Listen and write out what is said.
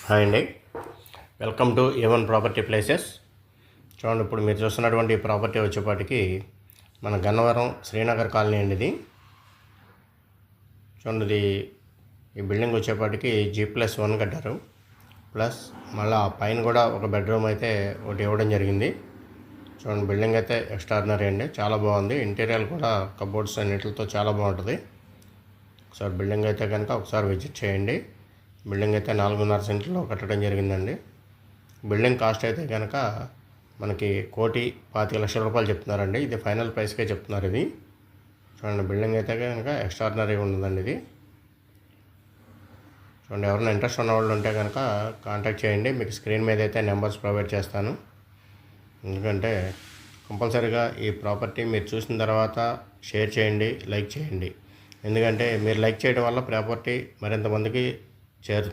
Hi అండి, welcome to A1 property places. చూడండి, ఇప్పుడు మీరు చూస్తున్నటువంటి ఈ ప్రాపర్టీ వచ్చేపాటికి మన గన్నవరం శ్రీనగర్ కాలనీ అండి. ఇది చూడండి, ఇది ఈ బిల్డింగ్ వచ్చేపాటికి G+1 కట్టారు. ప్లస్ మళ్ళీ పైన కూడా ఒక బెడ్రూమ్ అయితే ఒకటి ఇవ్వడం జరిగింది. చూడండి, బిల్డింగ్ అయితే ఎక్స్ట్రాడినరీ అండి, చాలా బాగుంది. ఇంటీరియర్ కూడా కబోర్డ్స్ అన్నిటితో చాలా బాగుంటుంది. ఒకసారి బిల్డింగ్ అయితే కనుక ఒకసారి విజిట్ చేయండి. బిల్డింగ్ అయితే 4.5 సెంట్లో కట్టడం జరిగిందండి. బిల్డింగ్ కాస్ట్ అయితే కనుక మనకి 1,25,00,000 రూపాయలు చెప్తున్నారండి. ఇది ఫైనల్ ప్రైస్కే చెప్తున్నారు. ఇది చూడండి, బిల్డింగ్ అయితే కనుక ఎక్స్ట్రాడినరీగా ఉంటుందండి. ఇది చూడండి, ఎవరైనా ఇంట్రెస్ట్ ఉన్న వాళ్ళు ఉంటే కనుక కాంటాక్ట్ చేయండి. మీకు స్క్రీన్ మీద అయితే నెంబర్స్ ప్రొవైడ్ చేస్తాను. ఎందుకంటే కంపల్సరీగా ఈ ప్రాపర్టీ మీరు చూసిన తర్వాత షేర్ చేయండి, లైక్ చేయండి. ఎందుకంటే మీరు లైక్ చేయడం వల్ల ప్రాపర్టీ మరింత మందికి చేరుతుంది.